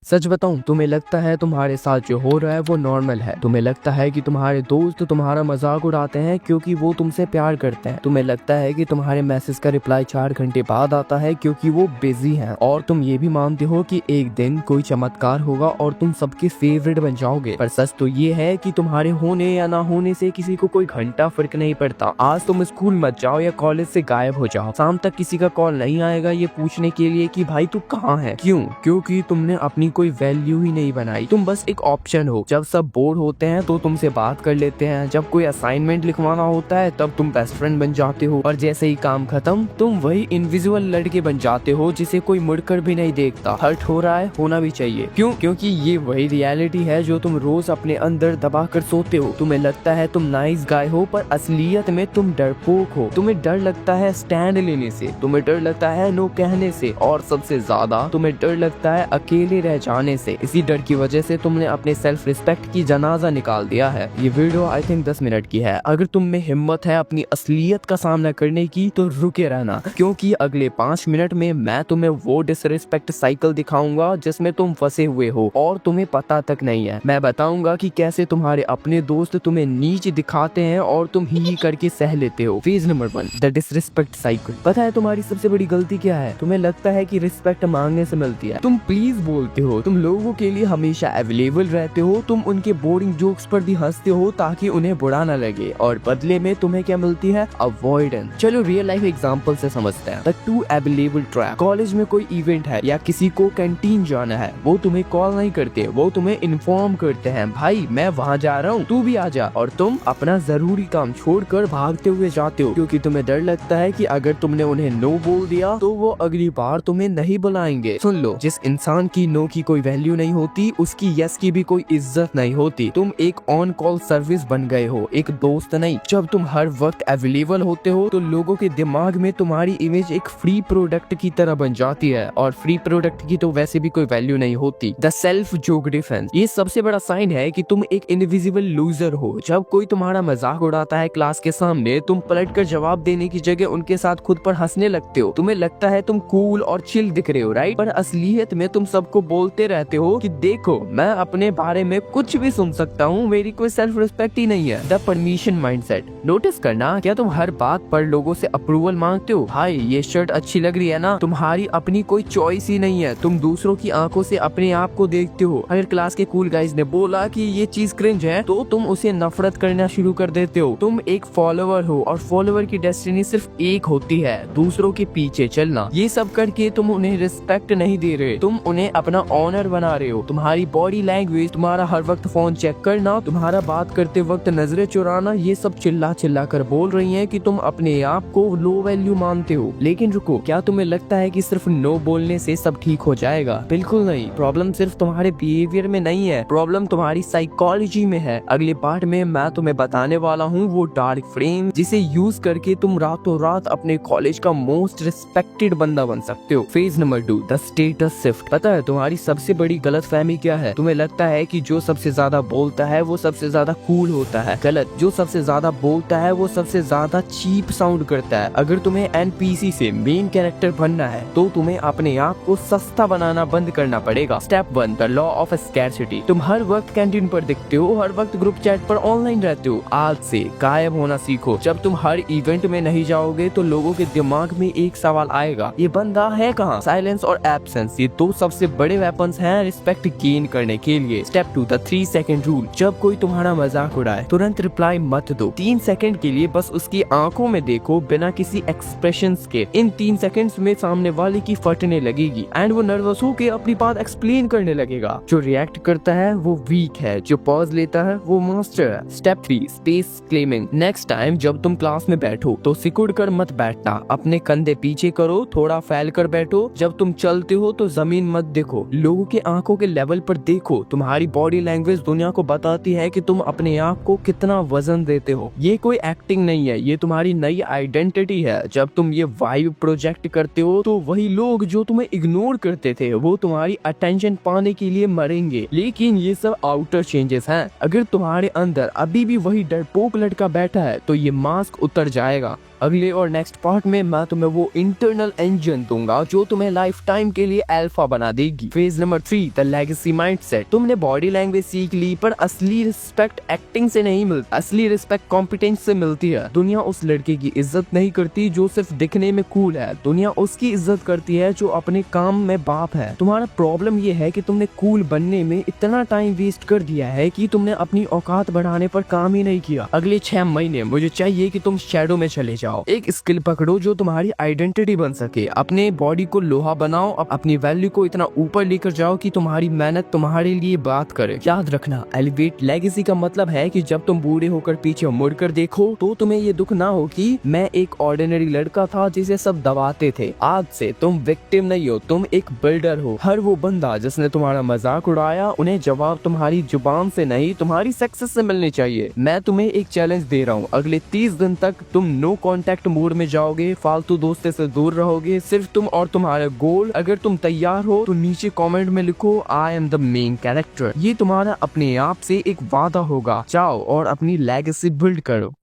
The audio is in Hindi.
सच बताऊं, तुम्हें लगता है तुम्हारे साथ जो हो रहा है वो नॉर्मल है। तुम्हें लगता है कि तुम्हारे दोस्त तुम्हारा मजाक उड़ाते हैं क्योंकि वो तुमसे प्यार करते हैं। तुम्हें लगता है कि तुम्हारे मैसेज का रिप्लाई 4 घंटे बाद आता है क्योंकि वो बिजी हैं। और तुम ये भी मानते हो कि एक दिन कोई चमत्कार होगा और तुम सबके फेवरेट बन जाओगे। पर सच तो ये है कि तुम्हारे होने या ना होने से किसी को कोई घंटा फर्क नहीं पड़ता। आज तुम स्कूल मत जाओ या कॉलेज से गायब हो जाओ, शाम तक किसी का कॉल नहीं आएगा ये पूछने के लिए कि भाई तू कहाँ है। क्यों? क्योंकि तुमने अपनी कोई वैल्यू ही नहीं बनाई। तुम बस एक ऑप्शन हो। जब सब बोर होते हैं तो तुमसे बात कर लेते हैं, जब कोई असाइनमेंट लिखवाना होता है तब तुम बेस्ट फ्रेंड बन जाते हो, और जैसे ही काम खत्म तुम वही इनविजिबल लड़के बन जाते हो जिसे कोई मुड़कर भी नहीं देखता। हर्ट हो रहा है, होना भी चाहिए। क्यों? क्योंकि ये वही रियलिटी है जो तुम रोज अपने अंदर दबा कर सोते हो। तुम्हें लगता है तुम नाइस गाय हो, पर असलियत में तुम डरपोक हो। तुम्हें डर लगता है स्टैंड लेने से, तुम्हें डर लगता है नो कहने से, और सबसे ज्यादा तुम्हें डर लगता है अकेले रह जाने से। इसी डर की वजह से तुमने अपने सेल्फ रिस्पेक्ट की जनाजा निकाल दिया है। ये वीडियो आई थिंक 10 मिनट की है। अगर तुम में हिम्मत है अपनी असलियत का सामना करने की तो रुके रहना, क्योंकि अगले 5 मिनट में मैं तुम्हें वो डिसरिस्पेक्ट साइकिल दिखाऊंगा जिसमें तुम फंसे हुए हो और तुम्हें पता तक नहीं है। मैं बताऊंगा कि कैसे तुम्हारे अपने दोस्त तुम्हें नीच दिखाते हैं और तुम ही करके सह लेते हो। Phase number 1, the disrespect cycle. पता है तुम्हारी सबसे बड़ी गलती क्या है? तुम्हें लगता है कि रिस्पेक्ट मांगने से मिलती है। तुम प्लीज बोलते हो, तुम लोगों के लिए हमेशा अवेलेबल रहते हो, तुम उनके बोरिंग जोक्स पर भी हंसते हो ताकि उन्हें बुरा न लगे, और बदले में तुम्हें क्या मिलती है? अवॉइडेंस। चलो रियल लाइफ एग्जांपल से समझते हैं। The two available trap. College में कोई इवेंट है या किसी को कैंटीन जाना है, वो तुम्हें कॉल नहीं करते, वो तुम्हें इन्फॉर्म करते हैं, भाई मैं वहाँ जा रहा हूँ, तू भी आ जा। और तुम अपना जरूरी काम छोड़कर भागते हुए जाते हो क्योंकि तुम्हें डर लगता है कि अगर तुमने उन्हें नो बोल दिया तो वो अगली बार तुम्हें नहीं बुलाएंगे। सुन लो, जिस इंसान की नो की कोई वैल्यू नहीं होती उसकी यस की भी कोई इज्जत नहीं होती। तुम एक ऑन कॉल सर्विस बन गए हो, एक दोस्त नहीं। जब तुम हर वक्त अवेलेबल होते हो तो लोगों के दिमाग में तुम्हारी इमेज एक फ्री प्रोडक्ट की तरह बन जाती है, और फ्री प्रोडक्ट की तो वैसे भी कोई वैल्यू नहीं होती। The self joke defence. ये सबसे बड़ा साइन है कि तुम एक इनविजिबल लूजर हो। जब कोई तुम्हारा मजाक उड़ाता है क्लास के सामने, तुम पलटकर जवाब देने की जगह उनके साथ खुद पर हंसने लगते हो। तुम्हें लगता है तुम कूल और चिल दिख रहे हो, राइट? पर असलियत में तुम सबको बोलते रहते हो कि देखो मैं अपने बारे में कुछ भी सुन सकता हूँ, मेरी कोई सेल्फ रिस्पेक्ट ही नहीं है। The permission mindset. नोटिस करना, क्या तुम हर बात पर लोगों से अप्रूवल मांगते हो? भाई ये शर्ट अच्छी लग रही है ना? तुम्हारी अपनी कोई चॉइस ही नहीं है, तुम दूसरों की आंखों से अपने आप को देखते हो। अगर क्लास के कूल गाइज ने बोला कि ये चीज क्रिंज है तो तुम उसे नफरत करना शुरू कर देते हो। तुम एक फॉलोवर हो और फॉलोवर की डेस्टिनी सिर्फ एक होती है, दूसरों के पीछे चलना। ये सब करके तुम उन्हें रिस्पेक्ट नहीं दे रहे, तुम उन्हें अपना ऑनर बना रहे हो। तुम्हारी बॉडी लैंग्वेज, तुम्हारा हर वक्त फोन चेक करना, तुम्हारा बात करते वक्त नजरें चुराना, ये सब चिल्ला चिल्ला कर बोल रही हैं कि तुम अपने आप को लो वैल्यू मानते हो। लेकिन रुको, क्या तुम्हें लगता है कि सिर्फ नो बोलने से सब ठीक हो जाएगा? बिल्कुल नहीं। प्रॉब्लम सिर्फ तुम्हारे बिहेवियर में नहीं है, प्रॉब्लम तुम्हारी साइकोलॉजी में है। अगले पार्ट में मैं तुम्हें बताने वाला हूँ वो डार्क फ्रेम जिसे यूज करके तुम रातों रात अपने कॉलेज का मोस्ट रिस्पेक्टेड बंदा बन सकते हो। Phase number 2, the status shift. पता है तुम्हारी सबसे बड़ी गलतफहमी क्या है? तुम्हें लगता है कि जो सबसे ज्यादा बोलता है वो सबसे ज्यादा कूल होता है। गलत। जो सबसे ज्यादा बोलता है वो सबसे ज्यादा चीप साउंड करता है। अगर तुम्हें एनपीसी से मेन कैरेक्टर बनना है तो तुम्हें अपने आप को सस्ता बनाना बंद करना पड़ेगा। Step 1, the law of scarcity. तुम हर वक्त कैंटीन पर दिखते हो, हर वक्त ग्रुप चैट पर ऑनलाइन रहते हो। आज से गायब होना सीखो। जब तुम हर इवेंट में नहीं जाओगे तो लोगों के दिमाग में एक सवाल आएगा, ये बंदा है कहाँ? साइलेंस और एब्सेंस, ये 2 सबसे बड़े वेपन्स हैं रिस्पेक्ट गेन करने के लिए। Step 2, the 3 second rule. जब कोई तुम्हारा मजाक उड़ाए तुरंत रिप्लाई मत दो। 3 सेकंड के लिए बस उसकी आंखों में देखो बिना किसी एक्सप्रेशंस के। इन 3 सेकंड्स में सामने वाले की फटने लगेगी एंड वो नर्वस होकर अपनी बात एक्सप्लेन करने लगेगा। जो रिएक्ट करता है वो वीक है, जो पॉज लेता है वो मास्टर है। Step 3, space claiming. Next time जब तुम क्लास में बैठो तो सिकुड़ कर मत बैठना, अपने कंधे पीछे करो, थोड़ा फैल कर बैठो। जब तुम चलते हो तो जमीन मत देखो, लोगों के आंखों के लेवल पर देखो। तुम्हारी बॉडी लैंग्वेज दुनिया को बताती है कि तुम अपने आप को कितना वजन देते हो। ये कोई एक्टिंग नहीं है, ये तुम्हारी नई आइडेंटिटी है। जब तुम ये वाइब प्रोजेक्ट करते हो तो वही लोग जो तुम्हें इग्नोर करते थे वो तुम्हारी अटेंशन पाने के लिए मरेंगे। लेकिन ये सब आउटर चेंजेस हैं। अगर तुम्हारे अंदर अभी भी वही डरपोक लड़का बैठा है तो ये मास्क उतर जाएगा। अगले और नेक्स्ट पार्ट में मैं तुम्हें वो इंटरनल इंजन दूंगा जो तुम्हें लाइफ टाइम के लिए अल्फा बना देगी। Phase number 3, the legacy mindset. तुमने बॉडी लैंग्वेज सीख ली, पर असली रिस्पेक्ट एक्टिंग से नहीं मिलती, असली रिस्पेक्ट कॉम्पिटेंस से मिलती है। दुनिया उस लड़के की इज्जत नहीं करती जो सिर्फ दिखने में कूल है, दुनिया उसकी इज्जत करती है जो अपने काम में बाप है। तुम्हारा प्रॉब्लम ये है कि तुमने कूल बनने में इतना टाइम वेस्ट कर दिया है कि तुमने अपनी औकात बढ़ाने पर काम ही नहीं किया। अगले 6 महीने मुझे चाहिए कि तुम शैडो में चले जाओ, एक स्किल पकड़ो जो तुम्हारी आइडेंटिटी बन सके, अपने बॉडी को लोहा बनाओ, अपनी वैल्यू को इतना ऊपर लेकर जाओ कि तुम्हारी मेहनत तुम्हारे लिए बात करे। याद रखना, एलिवेट लेगेसी का मतलब है कि जब तुम बूढ़े होकर पीछे मुड़कर देखो तो तुम्हें ये दुख ना हो कि मैं एक ऑर्डिनरी लड़का था जिसे सब दबाते थे। आज से तुम विक्टिम नहीं हो, तुम एक बिल्डर हो। हर वो बंदा जिसने तुम्हारा मजाक उड़ाया, उन्हें जवाब तुम्हारी जुबान से नहीं तुम्हारी सक्सेस से मिलने चाहिए। मैं तुम्हें एक चैलेंज दे रहा हूँ, अगले 30 दिन तक तुम नो कांटेक्ट मोड में जाओगे, फालतू दोस्तों से दूर रहोगे, सिर्फ तुम और तुम्हारा गोल। अगर तुम तैयार हो तो नीचे कमेंट में लिखो I am the main character. ये तुम्हारा अपने आप से एक वादा होगा। जाओ और अपनी लेगेसी बिल्ड करो।